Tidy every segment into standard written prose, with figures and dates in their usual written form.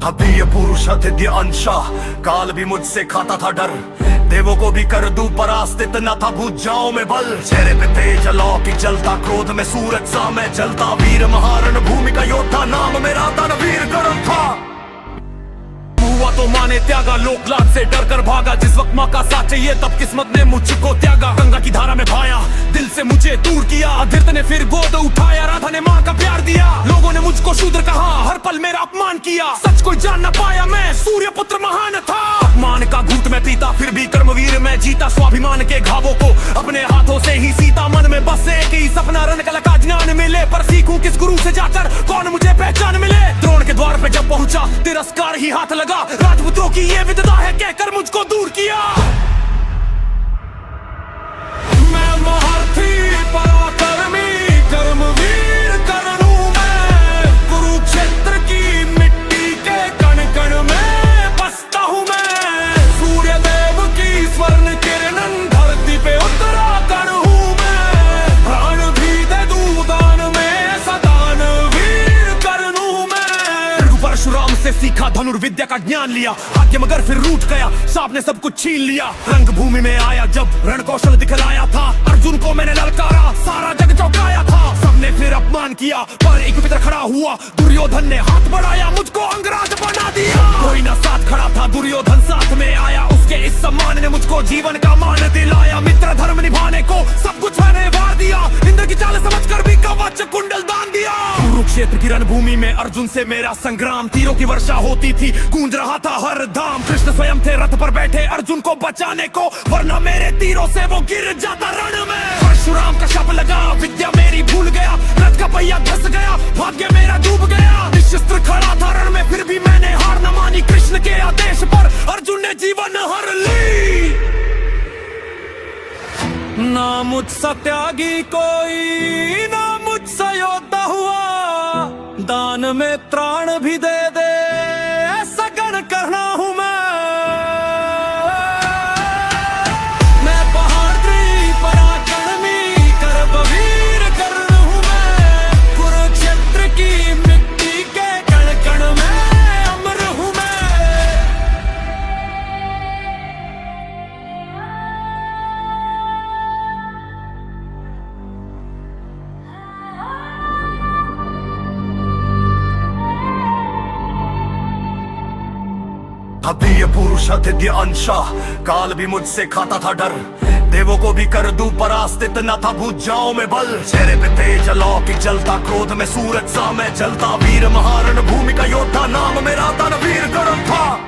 अभी ये पुरुष अतिथ्य अंशा काल भी मुझसे खाता था डर। देवों को भी कर दूं परास्त, इतना था भूत जाओ में बल। चेहरे पे तेज अलौकिक जलता, क्रोध में सूरज सा मैं जलता। वीर महारण भूमि का योद्धा, नाम मेरा दानवीर गरुड़ था। हुआ तो माने त्यागा, लोक लाज से डर कर भागा। जिस वक्त माँ का साथ चाहिए तब किस्मत ने मुझको त्यागा। गंगा की धारा में भाया, दिल से मुझे दूर किया। अधीरथ ने फिर गोद उठाया, राधा ने माँ का प्यार दिया। लोगों ने मुझको शूद्र कहा, हर पल मेरा अपमान किया। सच कोई जान न पाया, मैं सूर्य पुत्र महान था। अपमान का घूंट में पीता, फिर भी कर्मवीर मैं जीता। स्वाभिमान के घावों को अपने हाथों से ही सीता। मन में बस एक ही सपना, रणकला का ज्ञान मिले। पर सीखूं किस गुरु से जाकर, कौन मुझे पहचान मिले। द्रोण के द्वार पे जब पहुंचा, तिरस्कार ही हाथ लगा। राजपूतों की ये विधता है कहकर मुझको दूर किया। मैं महारथी पराक्रमी कर्मवीर कर्ण हूं मैं। कुरुक्षेत्र की मिट्टी के कण कण में बसता हूं मैं। सूर्य देव की स्वर्ण किरणन धरती पे उतरा कण हूं मैं। प्राण भी दे दूं दान में, सदान वीर कर्ण हूं मैं। परशुराम से सीखा धनुर्विद्या का ज्ञान लिया। आगे मगर फिर रूठ गया, सांप ने सब कुछ छीन लिया। रंग भूमि में आया जब रण कौशल दिखलाया था। अर्जुन को मैंने ललकारा, सारा जग चौंकाया था। सबने फिर अपमान किया, पर एक मित्र खड़ा हुआ। दुर्योधन ने हाथ बढ़ाया, मुझको अंगराज बना दिया। कोई ना साथ खड़ा था, दुर्योधन साथ में आया। उसके इस सम्मान ने मुझको जीवन का मान दिलाया। मित्र धर्म निभाने को सब कुछ मैंने वार दिया। इंद्र की चाल समझकर भी कवच कुंडल दान दिया। कुरुक्षेत्र की रणभूमि में अर्जुन से मेरा संग्राम। तीरों की वर्षा होती थी, गूंज रहा था हर धाम। कृष्ण स्वयं थे रथ पर बैठे अर्जुन को बचाने को, वरना मेरे तीरों से वो गिर जाता रण में। परशुराम का शाप लगा, विद्या मेरी भूल गया। रथ का पहिया धस गया, भाग्य मेरा डूब गया। निशस्त्र खड़ा था रण में, फिर भी मैंने हार न मानी। कृष्ण के आदेश पर अर्जुन ने जीवन हर ली। ना मुझसा त्यागी कोई, ना मुझसा योद्धा हुआ। दान में प्राण भी दे दे, ऐसा गण करना हूं मैं। मैं पहाड़ी पराक्रमी कर्मवीर कर्ण हूं मैं। कुरुक्षेत्र की मिट्टी के कण कण में अमर हूं मैं। अभी ये पुरुष अतिथ्य अंशा काल भी मुझसे खाता था डर। देवों को भी कर दूं परास्त, इतना था भूत जाओ में बल। चेहरे पे तेज अलौकिक जलता, क्रोध में सूरज सा मैं जलता। वीर महारण भूमि का योद्धा, नाम मेरा दानवीर गरुड़ था।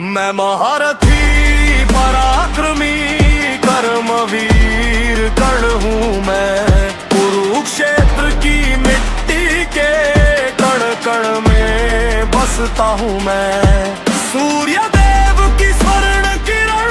मैं महारथी पराक्रमी कर्मवीर कर्ण हूं मैं। कुरुक्षेत्र की मिट्टी के कण कण में बसता हूं मैं। सूर्य देव की स्वर्ण किरण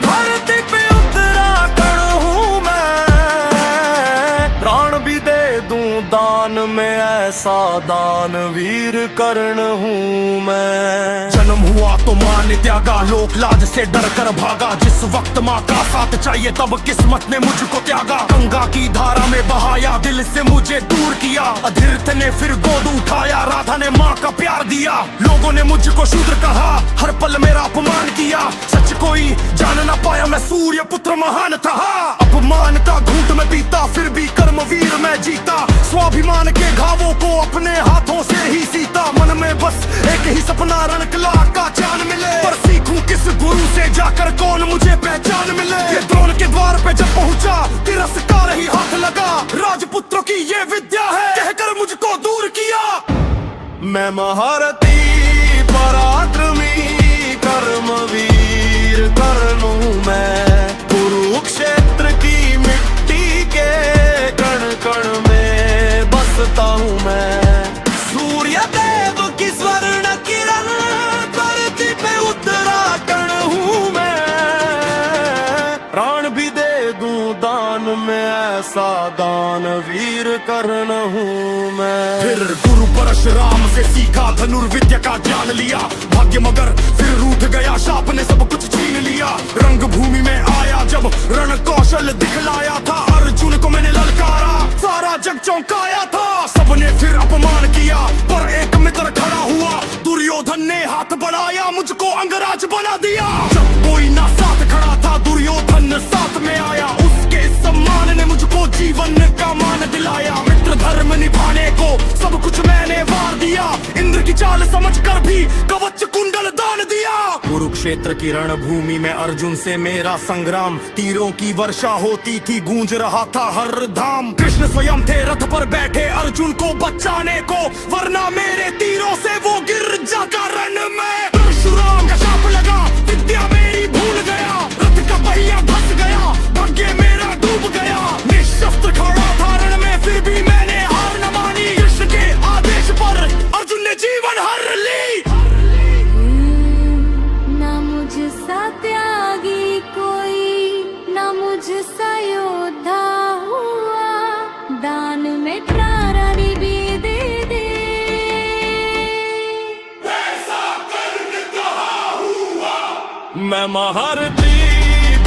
धरती पे उतरा कण हूं मैं। प्राण भी दे दूं दान में, ऐसा दानवीर कर्ण हूं मैं। जन्म हुआ तो माँ ने त्यागा, लोक लाज से डर कर भागा। जिस वक्त माँ का साथ चाहिए तब किस्मत ने मुझको त्यागा। गंगा की धारा में बहाया, दिल से मुझे दूर किया। अधीरथ ने फिर गोद उठाया, राधा ने माँ का प्यार दिया। लोगों ने मुझको शूद्र कहा, हर पल मेरा अपमान किया। सच कोई जान न पाया, मैं सूर्य पुत्र महान था। अपमान का घूंट में पीता, फिर भी कर्मवीर मैं जीता। स्वाभिमान के घावों को अपने हाथों से ही सीता। मन में बस एक ही सपना, रणकला का चान मिले। पर सीखूं किस गुरु से जाकर, कौन मुझे पहचान मिले। ये द्रोण के द्वार पे जब पहुंचा, तिरस्कार ही हाथ लगा। राजपुत्रों की ये विद्या है कहकर मुझको दूर किया। मैं महारथी पराक्रमी कर्मवीर कर्ण हूं मैं। कुरुक्षेत्र की मिट्टी के कण कण में बसता हूं मैं। सूर्य देव की स्वर्ण किरण धरती पे उतरा कण हूं मैं। प्राण भी दे दूं दान में, ऐसा दानवीर कर्ण हूं मैं। फिर गुरु परशुराम से सीखा, धनुर्विद्या का ज्ञान लिया। भाग्य मगर फिर रूठ गया, शाप ने सब कुछ छीन लिया। रंग भूमि में आया जब रण कौशल दिखलाया था। अर्जुन को मैंने ललकारा, सारा जग चौंकाया था। सबने फिर अपमान किया, पर एक मित्र खड़ा हुआ। दुर्योधन ने बना दिया। जब कोई ना साथ खड़ा था दुर्योधन साथ में आया, उसके सम्मान ने मुझको जीवन का मान दिलाया। मित्र धर्म निभाने को सब कुछ मैंने वार दिया, इंद्र की चाल समझकर भी कवच कुंडल दान दिया। कुरुक्षेत्र की रणभूमि में अर्जुन से मेरा संग्राम, तीरों की वर्षा होती थी गूंज रहा था हर धाम। कृष्ण स्वयं थे रथ पर बैठे अर्जुन को बचाने को, वरना मेरे तीरों से वो गिर जाता रण में। परशुराम का शाप लगा, विद्या मेरी भूल गया, रथ का पहिया धस गया, भाग्य मेरा डूब गया। निशस्त्र खड़ा था रण में, फिर भी मैंने हार न मानी। कृष्ण के आदेश पर अर्जुन ने जीवन हर ली। ना मुझसा त्यागी कोई, ना मुझसा योद्धा हुआ, दान में प्राण भी दे दे। ऐसा कर्म कहाँ हुआ, मैं महारथी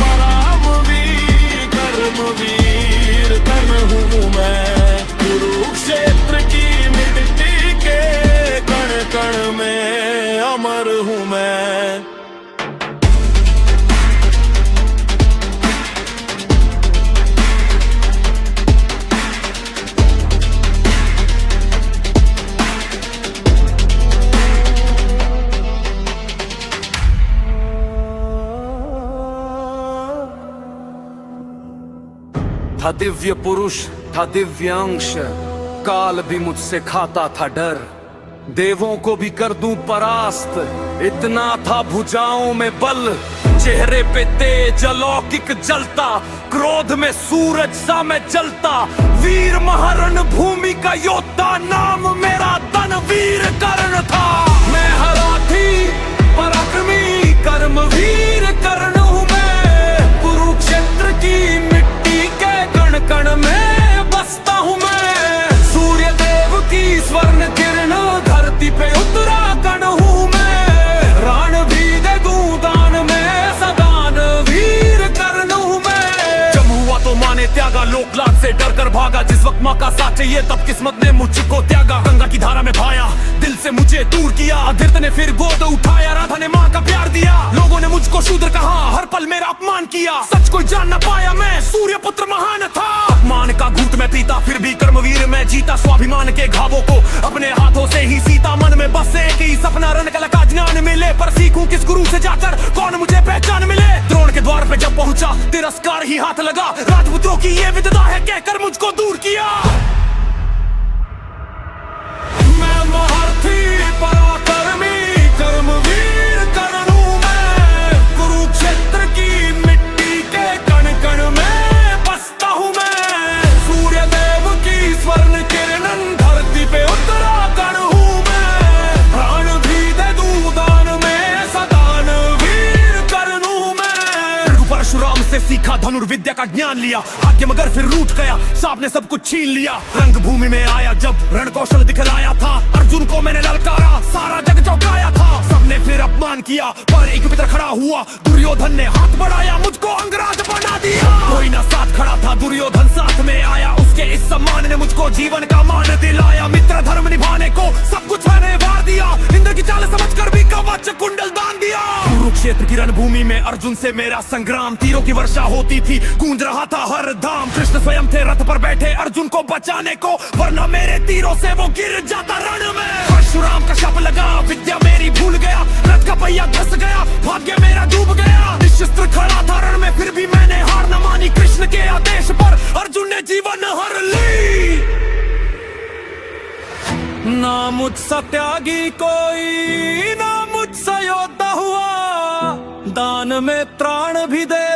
परामवीर कर्मवीर तन हूँ मैं। कुरुक्षेत्र की मिट्टी के कण कण में अमर हूँ मैं। था दिव्य पुरुष, था दिव्य अंश, काल भी मुझसे खाता था डर। देवों को भी कर दूं परास्त, इतना था भुजाओं में बल। चेहरे पे तेज अलौकिक जलता, क्रोध में सूरज सा मैं जलता। वीर महारण भूमि का योद्धा, नाम मेरा तनवीर कर्ण था। मैं हारथी पराक्रमी कर्मवीर कर्ण हूँ मैं। कुरुक्षेत्र की कण में बसता हूँ मैं। सूर्य देव की स्वर्ण किरण धरती पे उतरा कण हूँ मैं। राण भी दे दूं दान में, सदान वीर कर्ण हूँ मैं। जब हुआ तो माँ ने त्यागा, लोक लाज से डर कर भागा। जिस वक्त माँ का साथ चाहिए तब किस्मत ने मुझको त्यागा। गंगा की धारा में भाया, दिल से मुझे दूर किया। धृत ने फिर गोद उठाया, राधा ने माँ का प्यार दिया। लोगों ने मुझको शूद्र कहा, हर पल मेरा अपमान किया। सच कोई जान न पाया, मैं सूर्य पुत्र महान था। अपमान का घूंट मैं पीता, फिर भी कर्मवीर मैं जीता। स्वाभिमान के घावों को अपने हाथों से ही सीता। मन में बस एक ही सपना, रण कला का ज्ञान मिले। पर सीखूं किस गुरु से जाकर, कौन मुझे पहचान मिले। द्रोण के द्वार पे जब पहुंचा, तिरस्कार ही हाथ लगा। राजपुत्रों की ये विधता है कहकर मुझको दूर किया। मैं महारथी पराक्रमी कर्मवीर कर्ण हूँ मैं। कुरुक्षेत्र की मिट्टी के कण कण में बसता हूँ मैं। सूर्य देव की स्वर्ण किरण धरती पे उतरा कण हूँ मैं। प्राण भी दे दूं दान में, सदान वीर कर्ण हूँ मैं। परशुराम से सीखा धनुर्विद्या का ज्ञान लिया। भाग्य मगर फिर रूठ गया, सांप ने सब कुछ छीन लिया। रंग भूमि में आया जब रण कौशल दिखलाया था। अर्जुन को मैंने ललकारा, सारा जग चौंकाया था। सबने फिर अपमान किया, पर एक मित्र खड़ा हुआ। दुर्योधन ने हाथ बढ़ाया, मुझको अंगराज बना दिया। कोई ना साथ खड़ा था, दुर्योधन साथ में आया। उसके इस सम्मान ने मुझको जीवन का मान दिलाया। मित्र धर्म निभाने को सब कुछ मैंने वार दिया। इंद्र की चाल समझकर भी कवच कुंडल दान दिया। कुरुक्षेत्र की रणभूमि में अर्जुन से मेरा संग्राम, तीरों की वर्षा होती थी गूंज रहा था हर धाम। कृष्ण स्वयं थे रथ पर बैठे अर्जुन को बचाने को, वरना मेरे तीरों से वो गिर जाता रण में। परशुराम का शाप लगा, विद्या मेरी भूल गया। रथ का पहिया धस गया, भाग्य मेरा डूब गया। निशस्त्र खड़ा था रण में, फिर भी मैंने हार न मानी। कृष्ण के आदेश पर अर्जुन ने जीवन हर ली। ना मुझसा त्यागी कोई, ना मुझसा योद्धा हुआ, दान में प्राण भी दे